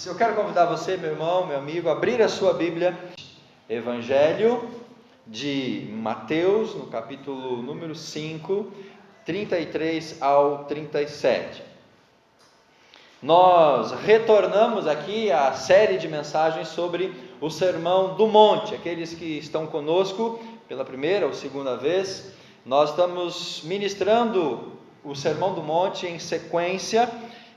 Eu quero convidar você, meu irmão, meu amigo, a abrir a sua Bíblia, Evangelho de Mateus, no capítulo número 5, 33 ao 37. Nós retornamos aqui à série de mensagens sobre o Sermão do Monte. Aqueles que estão conosco pela primeira ou segunda vez, nós estamos ministrando o Sermão do Monte em sequência.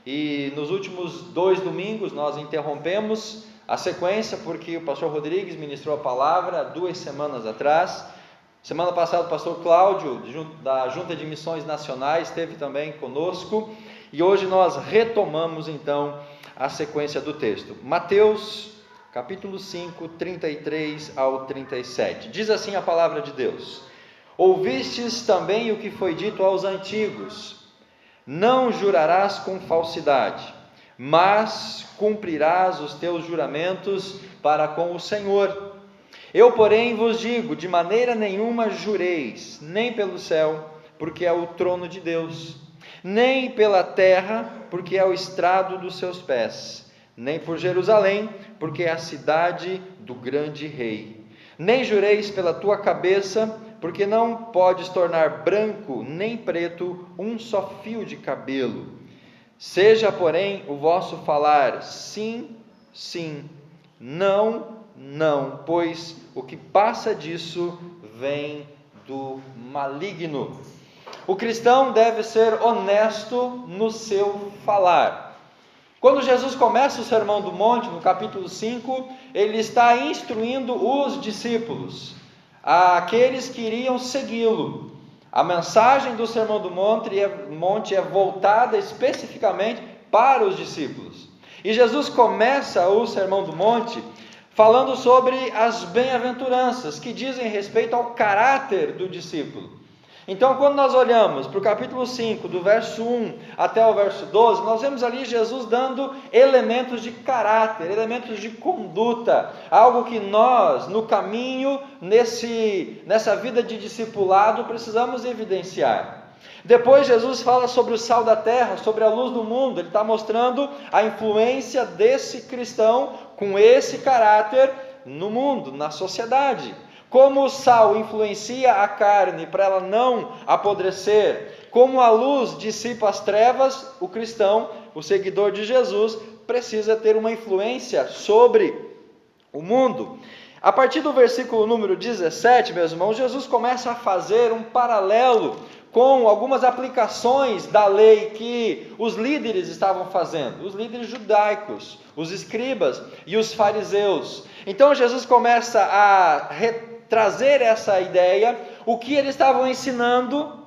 E nos últimos 2 domingos nós interrompemos a sequência porque o pastor Rodrigues ministrou a palavra 2 semanas atrás. Semana passada o pastor Cláudio, da Junta de Missões Nacionais, esteve também conosco. E hoje nós retomamos então a sequência do texto. Mateus, capítulo 5, 33 ao 37. Diz assim a palavra de Deus: Ouvistes também o que foi dito aos antigos: não jurarás com falsidade, mas cumprirás os teus juramentos para com o Senhor. Eu, porém, vos digo, de maneira nenhuma jureis, nem pelo céu, porque é o trono de Deus, nem pela terra, porque é o estrado dos seus pés, nem por Jerusalém, porque é a cidade do grande rei. Nem jureis pela tua cabeça, porque não podes tornar branco nem preto um só fio de cabelo. Seja, porém, o vosso falar sim, sim, não, não, pois o que passa disso vem do maligno. O cristão deve ser honesto no seu falar. Quando Jesus começa o Sermão do Monte, no capítulo 5, ele está instruindo os discípulos, aqueles que iriam segui-lo. A mensagem do Sermão do Monte é voltada especificamente para os discípulos. E Jesus começa o Sermão do Monte falando sobre as bem-aventuranças, que dizem respeito ao caráter do discípulo. Então, quando nós olhamos para o capítulo 5, do verso 1 até o verso 12, nós vemos ali Jesus dando elementos de caráter, elementos de conduta, algo que nós, no caminho, nessa vida de discipulado, precisamos evidenciar. Depois Jesus fala sobre o sal da terra, sobre a luz do mundo. Ele está mostrando a influência desse cristão com esse caráter no mundo, na sociedade. Como o sal influencia a carne para ela não apodrecer, como a luz dissipa as trevas, o cristão, o seguidor de Jesus, precisa ter uma influência sobre o mundo. A partir do versículo número 17, meus irmãos, Jesus começa a fazer um paralelo com algumas aplicações da lei que os líderes estavam fazendo, os líderes judaicos, os escribas e os fariseus. Então Jesus começa a trazer essa ideia, o que eles estavam ensinando,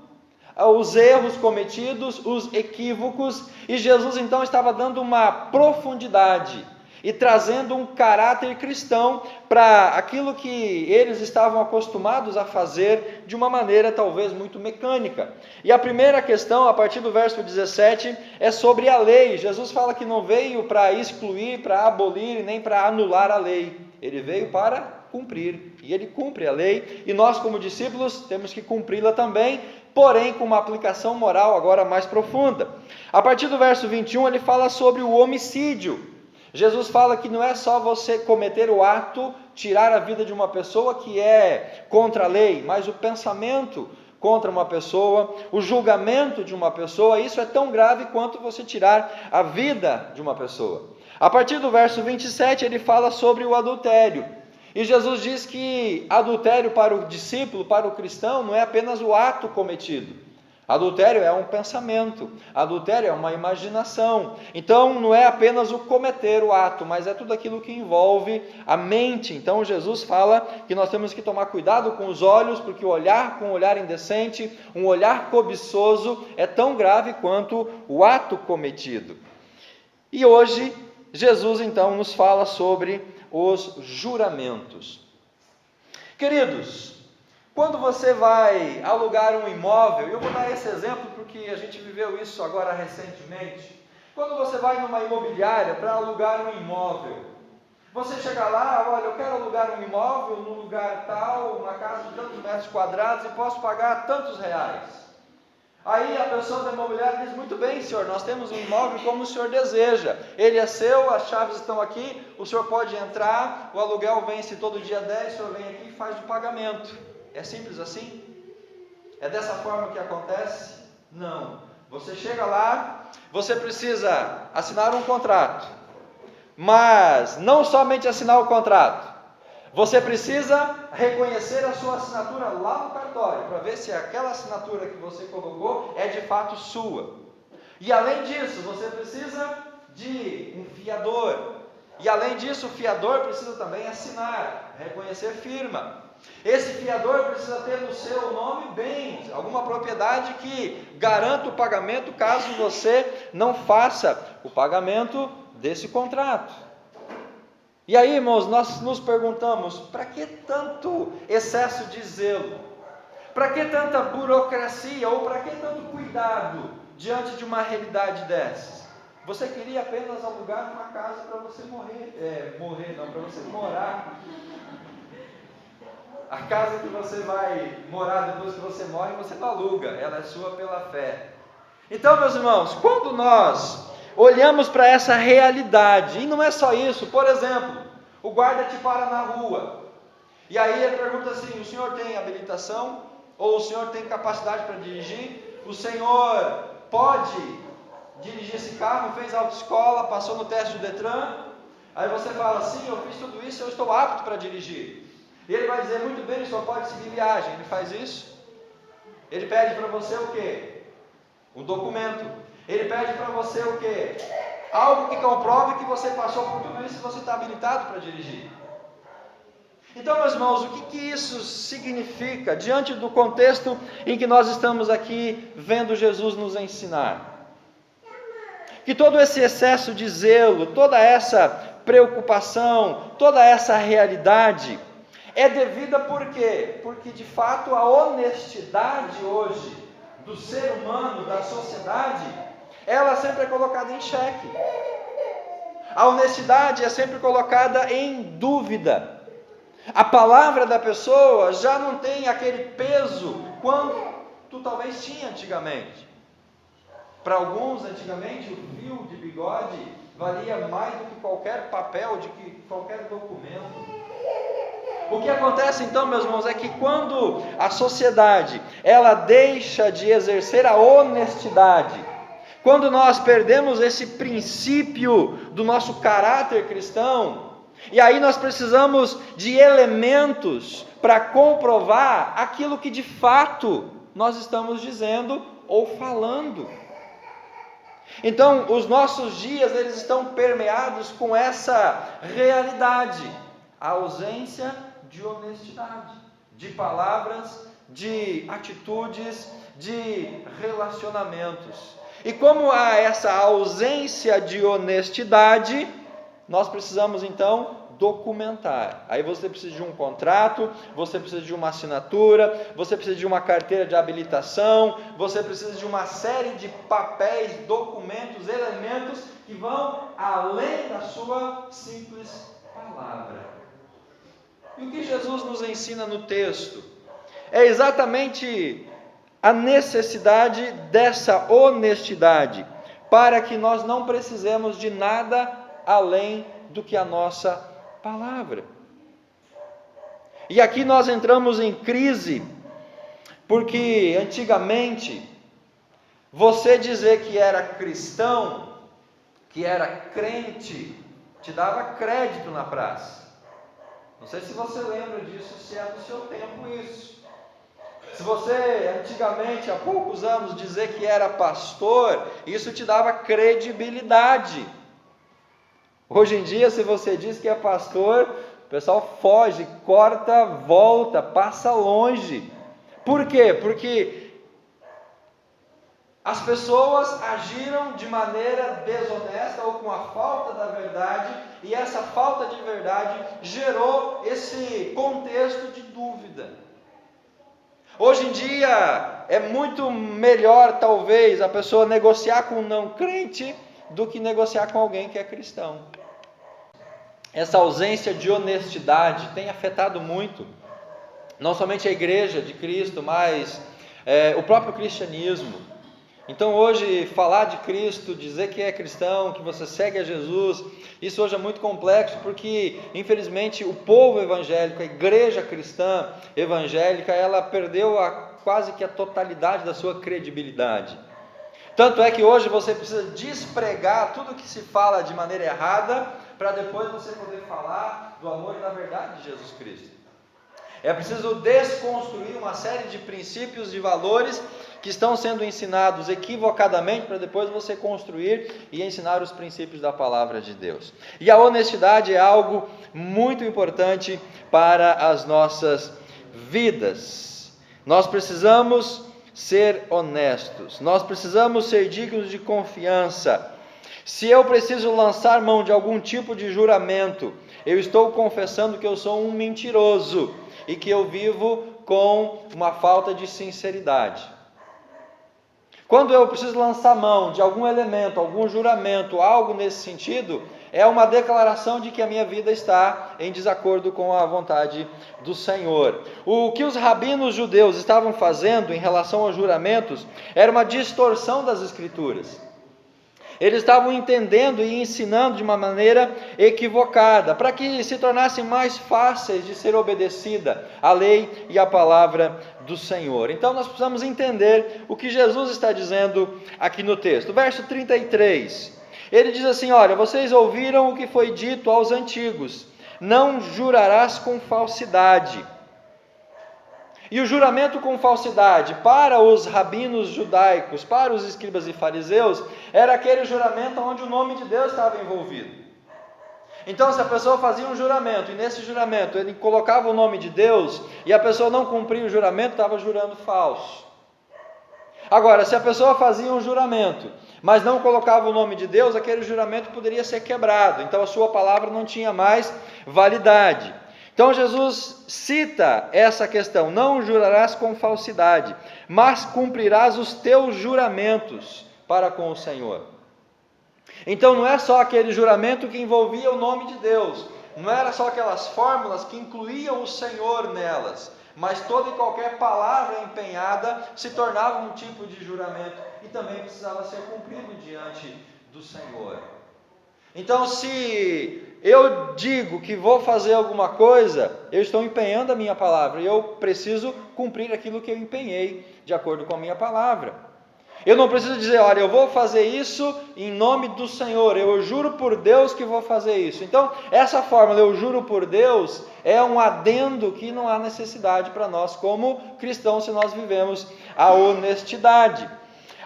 os erros cometidos, os equívocos, e Jesus então estava dando uma profundidade e trazendo um caráter cristão para aquilo que eles estavam acostumados a fazer de uma maneira talvez muito mecânica. E a primeira questão, a partir do verso 17, é sobre a lei. Jesus fala que não veio para excluir, para abolir, nem para anular a lei. Ele veio para cumprir, e ele cumpre a lei, e nós como discípulos temos que cumpri-la também, porém com uma aplicação moral agora mais profunda. A partir do verso 21 ele fala sobre o homicídio. Jesus fala que não é só você cometer o ato, tirar a vida de uma pessoa que é contra a lei, mas o pensamento contra uma pessoa, o julgamento de uma pessoa, isso é tão grave quanto você tirar a vida de uma pessoa. A partir do verso 27 ele fala sobre o adultério. E Jesus diz que adultério para o discípulo, para o cristão, não é apenas o ato cometido. Adultério é um pensamento, adultério é uma imaginação. Então não é apenas o cometer o ato, mas é tudo aquilo que envolve a mente. Então Jesus fala que nós temos que tomar cuidado com os olhos, porque o olhar com um olhar indecente, um olhar cobiçoso, é tão grave quanto o ato cometido. E hoje Jesus então nos fala sobre os juramentos. Queridos, quando você vai alugar um imóvel, eu vou dar esse exemplo porque a gente viveu isso agora recentemente. Quando você vai numa imobiliária para alugar um imóvel, você chega lá, olha, eu quero alugar um imóvel num lugar tal, uma casa de tantos metros quadrados e posso pagar tantos reais. Aí a pessoa da imobiliária diz: muito bem, senhor, nós temos um imóvel como o senhor deseja, ele é seu, as chaves estão aqui, o senhor pode entrar, o aluguel vence todo dia 10, o senhor vem aqui e faz o pagamento. É simples assim? É dessa forma que acontece? Não. Você chega lá, você precisa assinar um contrato, mas não somente assinar o contrato, você precisa reconhecer a sua assinatura lá no cartório, para ver se aquela assinatura que você colocou é de fato sua. E além disso, você precisa de um fiador. E além disso, o fiador precisa também assinar, reconhecer firma. Esse fiador precisa ter no seu nome bens, alguma propriedade que garanta o pagamento caso você não faça o pagamento desse contrato. E aí, irmãos, nós nos perguntamos: para que tanto excesso de zelo? Para que tanta burocracia? Ou para que tanto cuidado diante de uma realidade dessas? Você queria apenas alugar uma casa para você para você morar. A casa que você vai morar depois que você morre, você não aluga, ela é sua pela fé. Então, meus irmãos, quando nós olhamos para essa realidade, e não é só isso, por exemplo, o guarda te para na rua, e aí ele pergunta assim: o senhor tem habilitação? Ou o senhor tem capacidade para dirigir? O senhor pode dirigir esse carro? Fez autoescola, passou no teste do Detran? Aí você fala: sim, eu fiz tudo isso, eu estou apto para dirigir. E ele vai dizer: muito bem, o senhor pode seguir viagem. Ele faz isso? Ele pede para você o quê? Um documento. Ele pede para você o quê? Algo que comprove que você passou por tudo isso e você está habilitado para dirigir. Então, meus irmãos, o que isso significa diante do contexto em que nós estamos aqui vendo Jesus nos ensinar? Que todo esse excesso de zelo, toda essa preocupação, toda essa realidade é devida por quê? Porque de fato a honestidade hoje do ser humano, da sociedade, ela sempre é colocada em xeque. A honestidade é sempre colocada em dúvida. A palavra da pessoa já não tem aquele peso quanto talvez tinha antigamente. Para alguns, antigamente, o fio de bigode valia mais do que qualquer papel, de que qualquer documento. O que acontece então, meus irmãos, é que quando a sociedade ela deixa de exercer a honestidade, quando nós perdemos esse princípio do nosso caráter cristão, e aí nós precisamos de elementos para comprovar aquilo que de fato nós estamos dizendo ou falando. Então, os nossos dias eles estão permeados com essa realidade, a ausência de honestidade, de palavras, de atitudes, de relacionamentos. E como há essa ausência de honestidade, nós precisamos então documentar. Aí você precisa de um contrato, você precisa de uma assinatura, você precisa de uma carteira de habilitação, você precisa de uma série de papéis, documentos, elementos que vão além da sua simples palavra. E o que Jesus nos ensina no texto é exatamente a necessidade dessa honestidade, para que nós não precisemos de nada além do que a nossa palavra. E aqui nós entramos em crise, porque antigamente, você dizer que era cristão, que era crente, te dava crédito na praça. Não sei se você lembra disso, se é do seu tempo isso. Se você antigamente, há poucos anos, dizer que era pastor, isso te dava credibilidade. Hoje em dia, se você diz que é pastor, o pessoal foge, corta, volta, passa longe. Por quê? Porque as pessoas agiram de maneira desonesta ou com a falta da verdade, e essa falta de verdade gerou esse contexto de dúvida. Hoje em dia é muito melhor, talvez, a pessoa negociar com um não crente do que negociar com alguém que é cristão. Essa ausência de honestidade tem afetado muito, não somente a igreja de Cristo, mas o próprio cristianismo. Então hoje falar de Cristo, dizer que é cristão, que você segue a Jesus, isso hoje é muito complexo porque infelizmente o povo evangélico, a igreja cristã evangélica, ela perdeu quase que a totalidade da sua credibilidade. Tanto é que hoje você precisa despregar tudo que se fala de maneira errada para depois você poder falar do amor e da verdade de Jesus Cristo. É preciso desconstruir uma série de princípios e valores que estão sendo ensinados equivocadamente para depois você construir e ensinar os princípios da palavra de Deus. E a honestidade é algo muito importante para as nossas vidas. Nós precisamos ser honestos, nós precisamos ser dignos de confiança. Se eu preciso lançar mão de algum tipo de juramento, eu estou confessando que eu sou um mentiroso e que eu vivo com uma falta de sinceridade. Quando eu preciso lançar mão de algum elemento, algum juramento, algo nesse sentido, é uma declaração de que a minha vida está em desacordo com a vontade do Senhor. O que os rabinos judeus estavam fazendo em relação aos juramentos era uma distorção das Escrituras. Eles estavam entendendo e ensinando de uma maneira equivocada, para que se tornassem mais fáceis de ser obedecida a lei e a palavra do Senhor. Então nós precisamos entender o que Jesus está dizendo aqui no texto. Verso 33, ele diz assim: olha, vocês ouviram o que foi dito aos antigos, não jurarás com falsidade. E o juramento com falsidade, para os rabinos judaicos, para os escribas e fariseus, era aquele juramento onde o nome de Deus estava envolvido. Então, se a pessoa fazia um juramento, e nesse juramento ele colocava o nome de Deus, e a pessoa não cumpria o juramento, estava jurando falso. Agora, se a pessoa fazia um juramento, mas não colocava o nome de Deus, aquele juramento poderia ser quebrado, então a sua palavra não tinha mais validade. Então Jesus cita essa questão: não jurarás com falsidade, mas cumprirás os teus juramentos para com o Senhor. Então não é só aquele juramento que envolvia o nome de Deus, não era só aquelas fórmulas que incluíam o Senhor nelas, mas toda e qualquer palavra empenhada se tornava um tipo de juramento e também precisava ser cumprido diante do Senhor. Então, se eu digo que vou fazer alguma coisa, eu estou empenhando a minha palavra, e eu preciso cumprir aquilo que eu empenhei, de acordo com a minha palavra. Eu não preciso dizer, olha, eu vou fazer isso em nome do Senhor, eu juro por Deus que vou fazer isso. Então, essa fórmula, eu juro por Deus, é um adendo que não há necessidade para nós como cristãos, se nós vivemos a honestidade.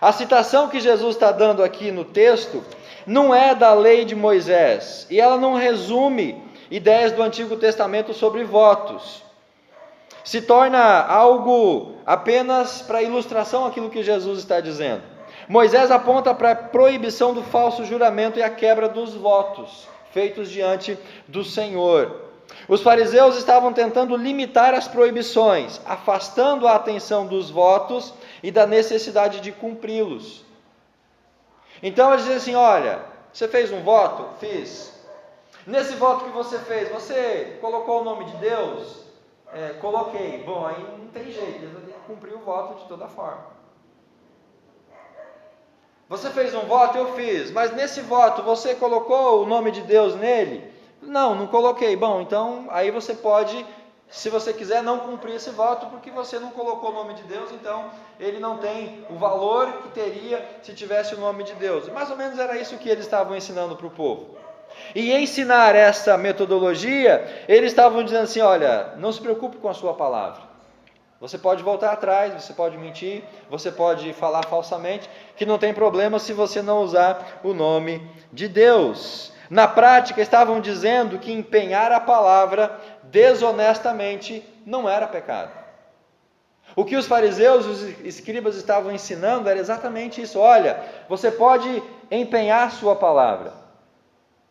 A citação que Jesus está dando aqui no texto não é da lei de Moisés, e ela não resume ideias do Antigo Testamento sobre votos. Se torna algo apenas para ilustração aquilo que Jesus está dizendo. Moisés aponta para a proibição do falso juramento e a quebra dos votos feitos diante do Senhor. Os fariseus estavam tentando limitar as proibições, afastando a atenção dos votos e da necessidade de cumpri-los. Então eles dizem assim: olha, você fez um voto? Fiz. Nesse voto que você fez, você colocou o nome de Deus? Coloquei. Bom, aí não tem jeito, eles vão ter que cumprir o voto de toda forma. Você fez um voto? Eu fiz. Mas nesse voto, você colocou o nome de Deus nele? Não coloquei. Bom, então aí você pode, se você quiser, não cumprir esse voto, porque você não colocou o nome de Deus, então ele não tem o valor que teria se tivesse o nome de Deus. Mais ou menos era isso que eles estavam ensinando para o povo. E ensinar essa metodologia, eles estavam dizendo assim: olha, não se preocupe com a sua palavra. Você pode voltar atrás, você pode mentir, você pode falar falsamente, que não tem problema se você não usar o nome de Deus. Na prática, estavam dizendo que empenhar a palavra desonestamente não era pecado. O que os fariseus e os escribas estavam ensinando era exatamente isso: olha, você pode empenhar sua palavra,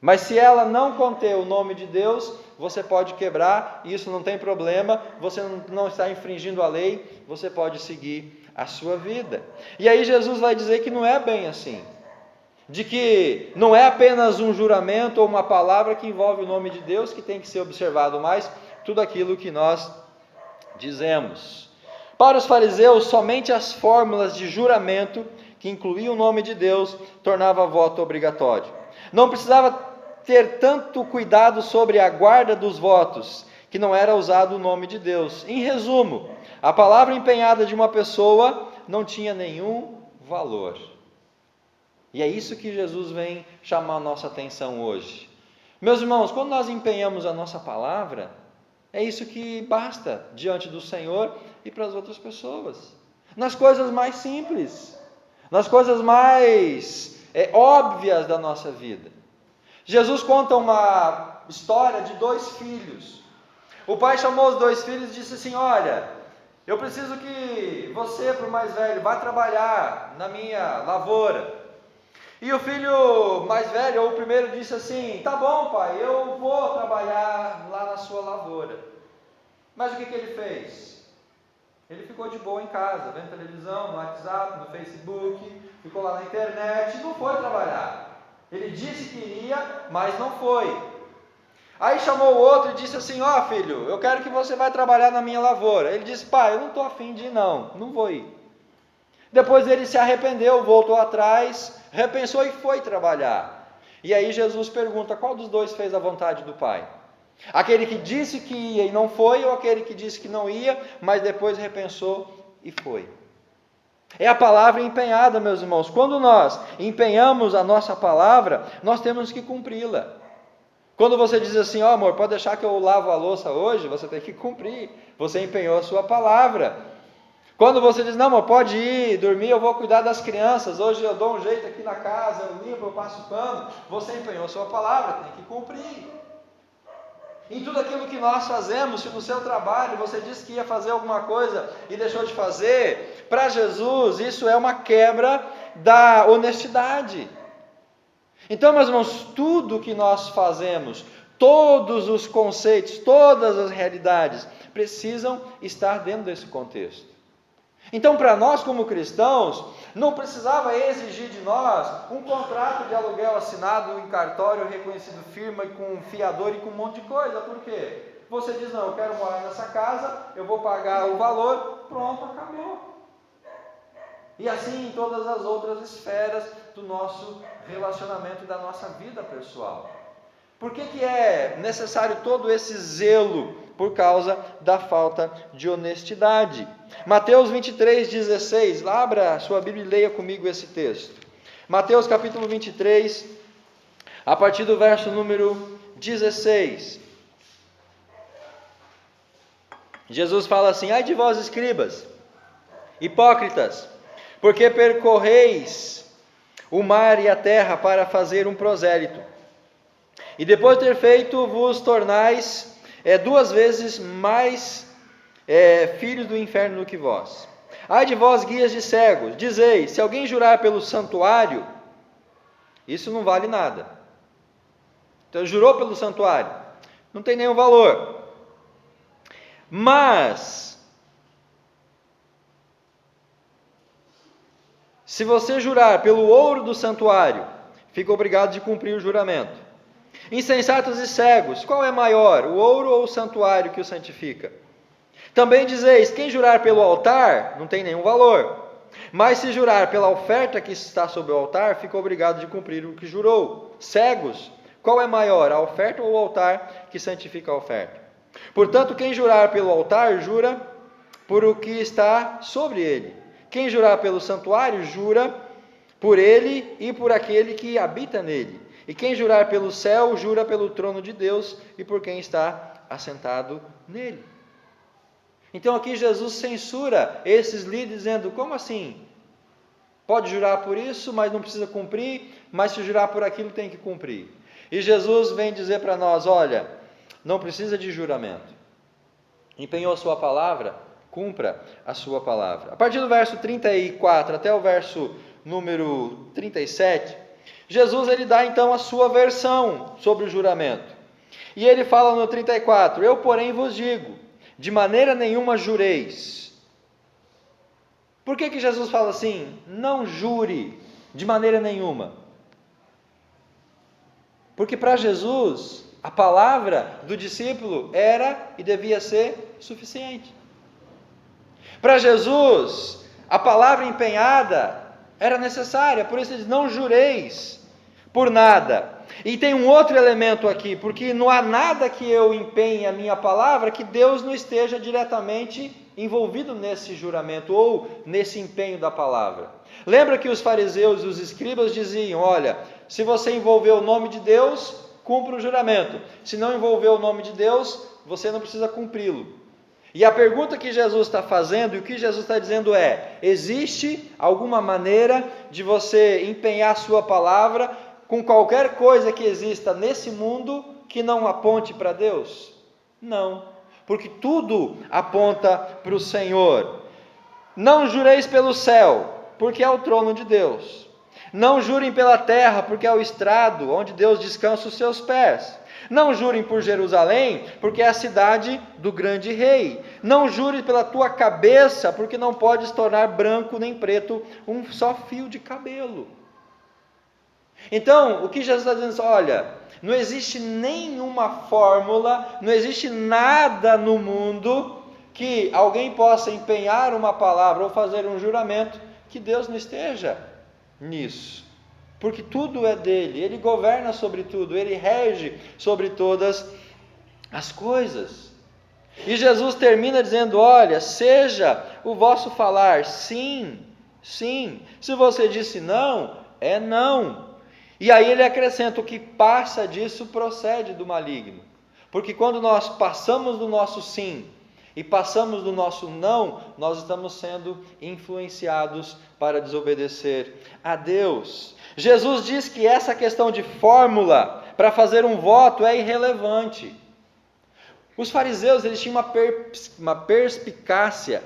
mas se ela não conter o nome de Deus, você pode quebrar, e isso não tem problema, você não está infringindo a lei, você pode seguir a sua vida. E aí Jesus vai dizer que não é bem assim, de que não é apenas um juramento ou uma palavra que envolve o nome de Deus que tem que ser observado, mas tudo aquilo que nós dizemos. Para os fariseus, somente as fórmulas de juramento que incluía o nome de Deus, tornava voto obrigatório. Não precisava ter tanto cuidado sobre a guarda dos votos, que não era usado o nome de Deus. Em resumo, a palavra empenhada de uma pessoa não tinha nenhum valor. E é isso que Jesus vem chamar a nossa atenção hoje. Meus irmãos, quando nós empenhamos a nossa palavra, é isso que basta diante do Senhor e para as outras pessoas. Nas coisas mais simples, nas coisas mais óbvias da nossa vida. Jesus conta uma história de 2 filhos. O pai chamou os 2 filhos e disse assim: olha, eu preciso que você, para o mais velho, vá trabalhar na minha lavoura. E o filho mais velho, ou o primeiro, disse assim: tá bom, pai, eu vou trabalhar lá na sua lavoura. Mas o que ele fez? Ele ficou de boa em casa, vendo televisão, no WhatsApp, no Facebook, ficou lá na internet e não foi trabalhar. Ele disse que iria, mas não foi. Aí chamou o outro e disse assim: ó filho, eu quero que você vá trabalhar na minha lavoura. Ele disse: pai, eu não estou afim de ir não vou ir. Depois ele se arrependeu, voltou atrás, repensou e foi trabalhar. E aí Jesus pergunta: qual dos 2 fez a vontade do pai? Aquele que disse que ia e não foi, ou aquele que disse que não ia, mas depois repensou e foi? É a palavra empenhada, meus irmãos. Quando nós empenhamos a nossa palavra, nós temos que cumpri-la. Quando você diz assim: ó amor, pode deixar que eu lavo a louça hoje, você tem que cumprir. Você empenhou a sua palavra. Quando você diz: não amor, pode ir dormir, eu vou cuidar das crianças, hoje eu dou um jeito aqui na casa, eu limpo, eu passo pano, você empenhou a sua palavra, tem que cumprir. Em tudo aquilo que nós fazemos, se no seu trabalho você disse que ia fazer alguma coisa e deixou de fazer, para Jesus isso é uma quebra da honestidade. Então, meus irmãos, tudo que nós fazemos, todos os conceitos, todas as realidades, precisam estar dentro desse contexto. Então, para nós como cristãos, não precisava exigir de nós um contrato de aluguel assinado em cartório, reconhecido firma, e com fiador e com um monte de coisa. Por quê? Você diz: não, eu quero morar nessa casa, eu vou pagar o valor, pronto, acabou. E assim em todas as outras esferas do nosso relacionamento e da nossa vida pessoal. Por que é necessário todo esse zelo? Por causa da falta de honestidade. Mateus 23:16, abra a sua Bíblia e leia comigo esse texto. Mateus capítulo 23, a partir do verso número 16. Jesus fala assim: ai de vós escribas, hipócritas, porque percorreis o mar e a terra para fazer um prosélito, e depois de ter feito vos tornais 2 vezes mais filhos do inferno do que vós. Ai de vós, guias de cegos, dizeis: se alguém jurar pelo santuário, isso não vale nada. Então jurou pelo santuário, não tem nenhum valor. Mas se você jurar pelo ouro do santuário, fica obrigado de cumprir o juramento. Insensatos e cegos, qual é maior, o ouro ou o santuário que o santifica? Também dizeis: quem jurar pelo altar, não tem nenhum valor. Mas se jurar pela oferta que está sobre o altar, fica obrigado de cumprir o que jurou. Cegos, qual é maior, a oferta ou o altar que santifica a oferta? Portanto, quem jurar pelo altar, jura por o que está sobre ele. Quem jurar pelo santuário, jura por ele e por aquele que habita nele. E quem jurar pelo céu, jura pelo trono de Deus e por quem está assentado nele. Então aqui Jesus censura esses líderes, dizendo: como assim? Pode jurar por isso, mas não precisa cumprir, mas se jurar por aquilo tem que cumprir. E Jesus vem dizer para nós: olha, não precisa de juramento. Empenhou a sua palavra, cumpra a sua palavra. A partir do verso 34 até o verso número 37, Jesus ele dá então a sua versão sobre o juramento. E ele fala no 34: eu porém vos digo, de maneira nenhuma jureis. Por que Jesus fala assim? Não jure de maneira nenhuma. Porque para Jesus, a palavra do discípulo era e devia ser suficiente. Para Jesus, a palavra empenhada era necessária, por isso ele diz, não jureis por nada. E tem um outro elemento aqui, porque não há nada que eu empenhe a minha palavra que Deus não esteja diretamente envolvido nesse juramento ou nesse empenho da palavra. Lembra que os fariseus e os escribas diziam, olha, se você envolver o nome de Deus, cumpra o juramento. Se não envolver o nome de Deus, você não precisa cumpri-lo. E a pergunta que Jesus está fazendo, e o que Jesus está dizendo é, existe alguma maneira de você empenhar a sua palavra com qualquer coisa que exista nesse mundo que não aponte para Deus? Não, porque tudo aponta para o Senhor. Não jureis pelo céu, porque é o trono de Deus. Não jurem pela terra, porque é o estrado onde Deus descansa os seus pés. Não jurem por Jerusalém, porque é a cidade do grande rei. Não jure pela tua cabeça, porque não podes tornar branco nem preto um só fio de cabelo. Então, o que Jesus está dizendo é, olha, não existe nenhuma fórmula, não existe nada no mundo que alguém possa empenhar uma palavra ou fazer um juramento que Deus não esteja nisso. Porque tudo é dele, ele governa sobre tudo, ele rege sobre todas as coisas. E Jesus termina dizendo, olha, seja o vosso falar sim, sim. Se você disse não, é não. E aí ele acrescenta, o que passa disso procede do maligno. Porque quando nós passamos do nosso sim e passamos do nosso não, nós estamos sendo influenciados para desobedecer a Deus. Jesus diz que essa questão de fórmula para fazer um voto é irrelevante. Os fariseus, eles tinham uma perspicácia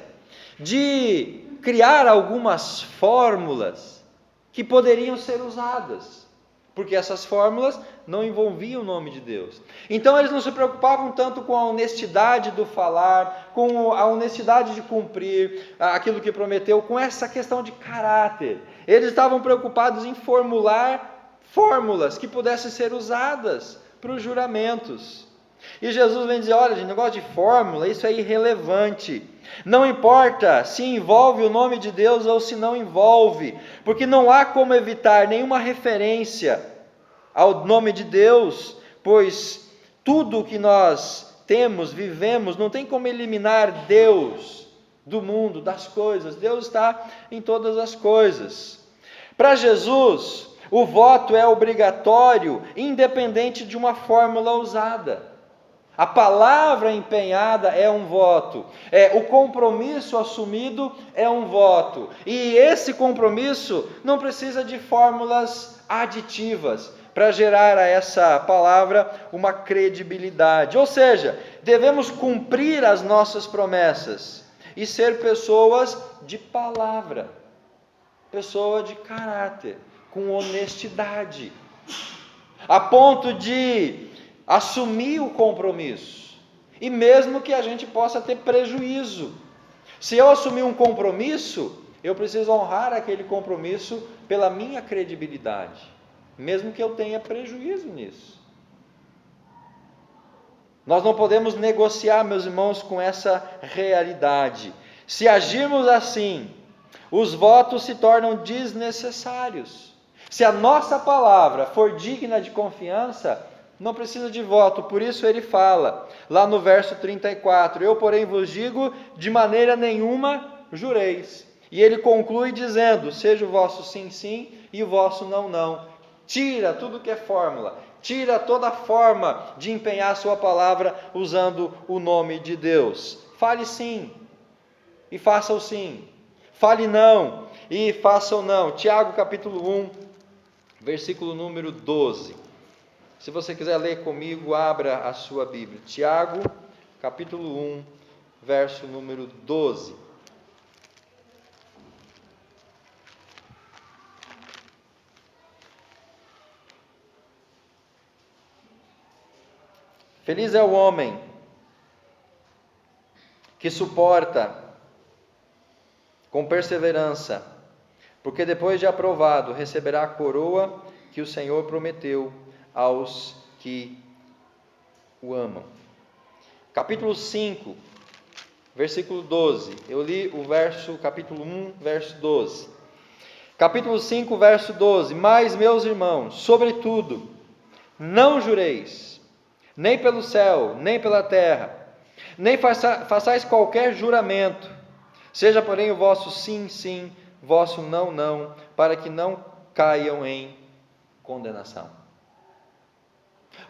de criar algumas fórmulas que poderiam ser usadas, porque essas fórmulas não envolviam o nome de Deus. Então eles não se preocupavam tanto com a honestidade do falar, com a honestidade de cumprir aquilo que prometeu, com essa questão de caráter. Eles estavam preocupados em formular fórmulas que pudessem ser usadas para os juramentos. E Jesus vem dizer, olha, gente, negócio de fórmula, isso é irrelevante. Não importa se envolve o nome de Deus ou se não envolve, porque não há como evitar nenhuma referência ao nome de Deus, pois tudo que nós temos, vivemos, não tem como eliminar Deus do mundo, das coisas. Deus está em todas as coisas. Para Jesus, o voto é obrigatório, independente de uma fórmula usada. A palavra empenhada é um voto, o compromisso assumido é um voto, e esse compromisso não precisa de fórmulas aditivas para gerar a essa palavra uma credibilidade. Ou seja, devemos cumprir as nossas promessas e ser pessoas de palavra, pessoa de caráter, com honestidade, a ponto de assumir o compromisso, e mesmo que a gente possa ter prejuízo. Se eu assumir um compromisso, eu preciso honrar aquele compromisso pela minha credibilidade, mesmo que eu tenha prejuízo nisso. Nós não podemos negociar, meus irmãos, com essa realidade. Se agirmos assim, os votos se tornam desnecessários. Se a nossa palavra for digna de confiança, não precisa de voto. Por isso ele fala, lá no verso 34, eu porém vos digo, de maneira nenhuma jureis. E ele conclui dizendo, seja o vosso sim, sim, e o vosso não, não. Tira tudo que é fórmula, tira toda forma de empenhar a sua palavra usando o nome de Deus. Fale sim, e faça o sim. Fale não, e faça o não. Tiago capítulo 1, versículo número 12. Se você quiser ler comigo, abra a sua Bíblia. Tiago, capítulo 1, verso número 12. Feliz é o homem que suporta com perseverança, porque depois de aprovado receberá a coroa que o Senhor prometeu aos que o amam. Capítulo 5, versículo 12. Eu li o capítulo 1, verso 12. Capítulo 5, verso 12. Mas, meus irmãos, sobretudo, não jureis, nem pelo céu, nem pela terra, nem façais qualquer juramento, seja porém o vosso sim, sim, vosso não, não, para que não caiam em condenação.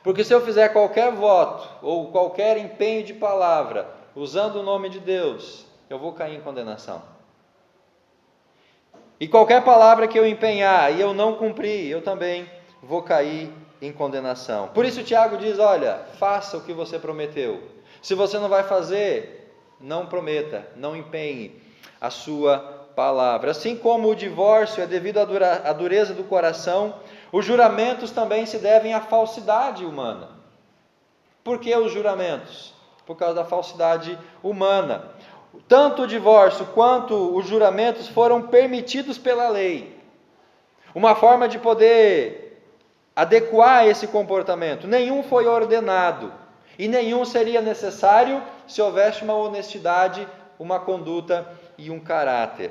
Porque se eu fizer qualquer voto, ou qualquer empenho de palavra, usando o nome de Deus, eu vou cair em condenação. E qualquer palavra que eu empenhar e eu não cumprir, eu também vou cair em condenação. Por isso Tiago diz, olha, faça o que você prometeu. Se você não vai fazer, não prometa, não empenhe a sua palavra. Assim como o divórcio é devido à dureza do coração, os juramentos também se devem à falsidade humana. Por que os juramentos? Por causa da falsidade humana. Tanto o divórcio quanto os juramentos foram permitidos pela lei. Uma forma de poder adequar esse comportamento. Nenhum foi ordenado e nenhum seria necessário se houvesse uma honestidade, uma conduta e um caráter.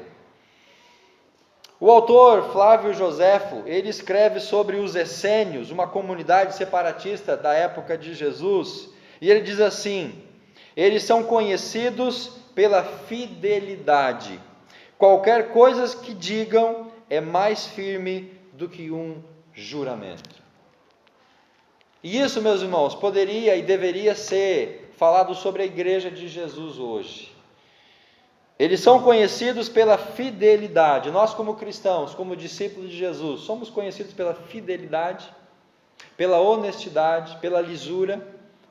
O autor Flávio Joséfo, ele escreve sobre os essênios, uma comunidade separatista da época de Jesus, e ele diz assim: eles são conhecidos pela fidelidade. Qualquer coisa que digam é mais firme do que um juramento. E isso, meus irmãos, poderia e deveria ser falado sobre a igreja de Jesus hoje. Eles são conhecidos pela fidelidade. Nós, como cristãos, como discípulos de Jesus, somos conhecidos pela fidelidade, pela honestidade, pela lisura,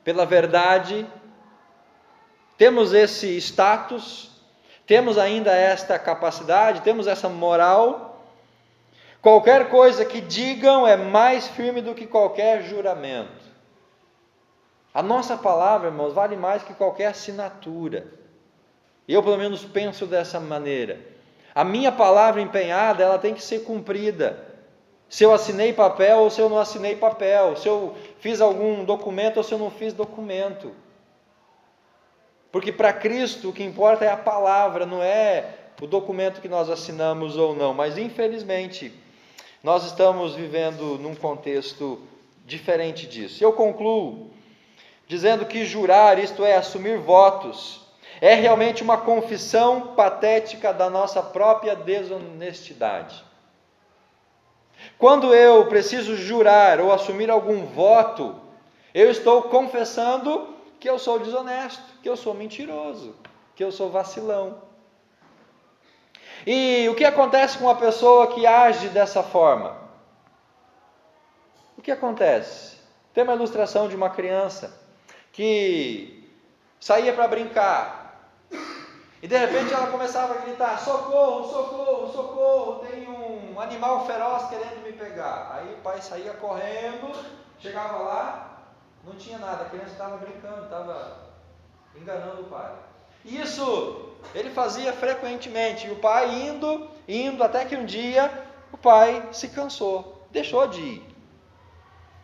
pela verdade. Temos esse status, temos ainda esta capacidade, temos essa moral. Qualquer coisa que digam é mais firme do que qualquer juramento. A nossa palavra, irmãos, vale mais que qualquer assinatura. Eu, pelo menos, penso dessa maneira. A minha palavra empenhada, ela tem que ser cumprida. Se eu assinei papel ou se eu não assinei papel. Se eu fiz algum documento ou se eu não fiz documento. Porque para Cristo o que importa é a palavra, não é o documento que nós assinamos ou não. Mas, infelizmente, nós estamos vivendo num contexto diferente disso. Eu concluo dizendo que jurar, isto é, assumir votos, é realmente uma confissão patética da nossa própria desonestidade. Quando eu preciso jurar ou assumir algum voto, eu estou confessando que eu sou desonesto, que eu sou mentiroso, que eu sou vacilão. E o que acontece com uma pessoa que age dessa forma? O que acontece? Tem uma ilustração de uma criança que saía para brincar. E de repente ela começava a gritar: socorro, socorro, socorro, tem um animal feroz querendo me pegar. Aí o pai saía correndo, chegava lá, não tinha nada, a criança estava brincando, estava enganando o pai. Isso ele fazia frequentemente, e o pai indo, até que um dia o pai se cansou, deixou de ir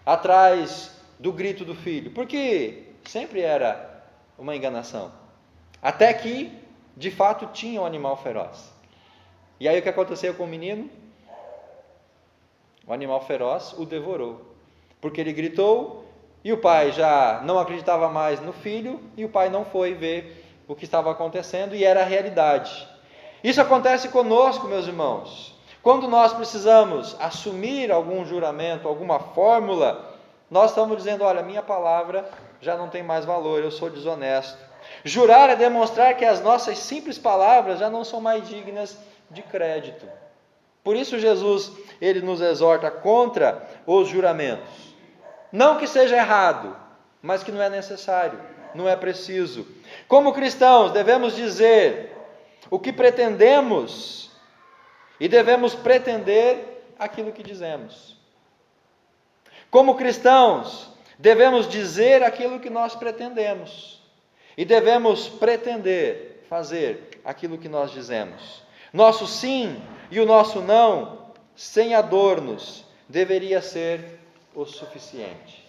atrás do grito do filho, porque sempre era uma enganação. Até que de fato tinha um animal feroz. E aí o que aconteceu com o menino? O animal feroz o devorou, porque ele gritou e o pai já não acreditava mais no filho, e o pai não foi ver o que estava acontecendo, e era a realidade. Isso acontece conosco, meus irmãos. Quando nós precisamos assumir algum juramento, alguma fórmula, nós estamos dizendo: olha, minha palavra já não tem mais valor, eu sou desonesto. Jurar é demonstrar que as nossas simples palavras já não são mais dignas de crédito. Por isso Jesus, ele nos exorta contra os juramentos. Não que seja errado, mas que não é necessário, não é preciso. Como cristãos, devemos dizer o que pretendemos e devemos pretender aquilo que dizemos. Como cristãos, devemos dizer aquilo que nós pretendemos. E devemos pretender fazer aquilo que nós dizemos. Nosso sim e o nosso não, sem adornos, deveria ser o suficiente.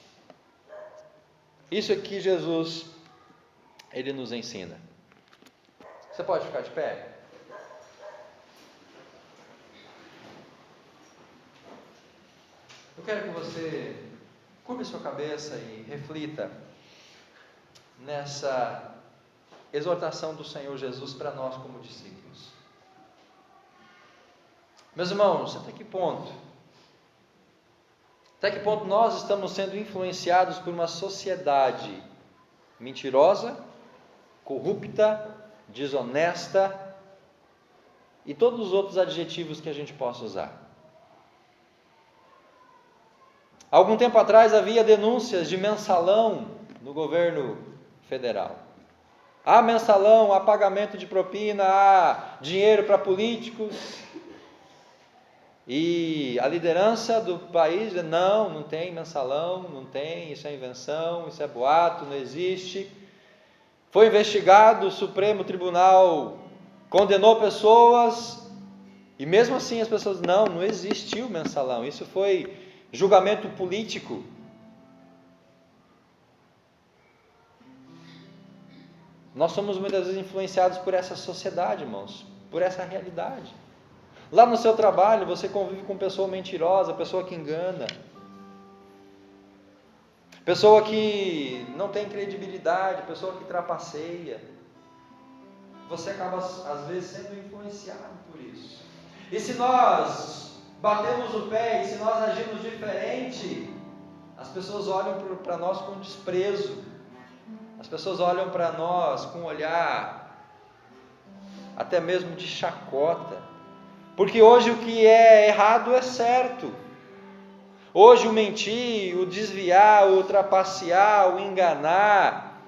Isso é que Jesus, ele nos ensina. Você pode ficar de pé? Eu quero que você curve sua cabeça e reflita nessa exortação do Senhor Jesus para nós como discípulos. Meus irmãos, até que ponto nós estamos sendo influenciados por uma sociedade mentirosa, corrupta, desonesta e todos os outros adjetivos que a gente possa usar? Algum tempo atrás havia denúncias de mensalão no governo federal. Há mensalão, há pagamento de propina, há dinheiro para políticos. E a liderança do país diz: não tem mensalão, não tem, isso é invenção, isso é boato, não existe. Foi investigado, o Supremo Tribunal condenou pessoas, e mesmo assim as pessoas: não existiu mensalão, isso foi julgamento político. Nós somos muitas vezes influenciados por essa sociedade, irmãos, por essa realidade. Lá no seu trabalho, você convive com pessoa mentirosa, pessoa que engana, pessoa que não tem credibilidade, pessoa que trapaceia. Você acaba, às vezes, sendo influenciado por isso. E se nós batemos o pé, e se nós agimos diferente, as pessoas olham para nós com desprezo. As pessoas olham para nós com um olhar até mesmo de chacota. Porque hoje o que é errado é certo. Hoje o mentir, o desviar, o trapacear, o enganar,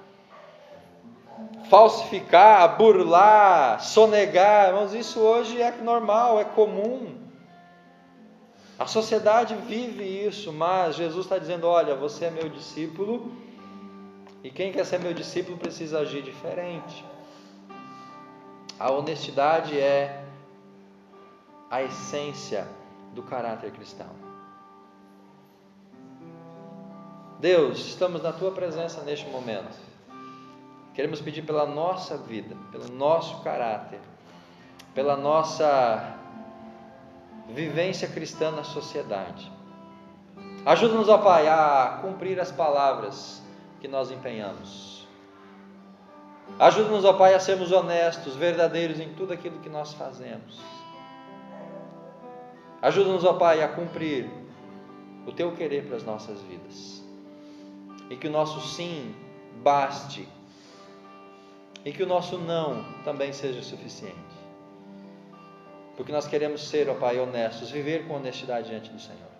falsificar, burlar, sonegar, irmãos, isso hoje é normal, é comum. A sociedade vive isso, mas Jesus está dizendo: olha, você é meu discípulo, e quem quer ser meu discípulo precisa agir diferente. A honestidade é a essência do caráter cristão. Deus, estamos na Tua presença neste momento. Queremos pedir pela nossa vida, pelo nosso caráter, pela nossa vivência cristã na sociedade. Ajuda-nos, ó Pai, a cumprir as palavras que nós empenhamos. Ajuda-nos, ó Pai, a sermos honestos, verdadeiros em tudo aquilo que nós fazemos. Ajuda-nos, ó Pai, a cumprir o Teu querer para as nossas vidas. E que o nosso sim baste. E que o nosso não também seja suficiente. Porque nós queremos ser, ó Pai, honestos, viver com honestidade diante do Senhor.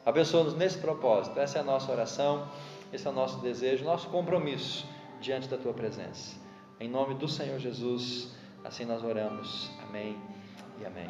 Abençoa-nos nesse propósito. Essa é a nossa oração, esse é o nosso desejo, nosso compromisso diante da Tua presença. Em nome do Senhor Jesus, assim nós oramos. Amém e amém.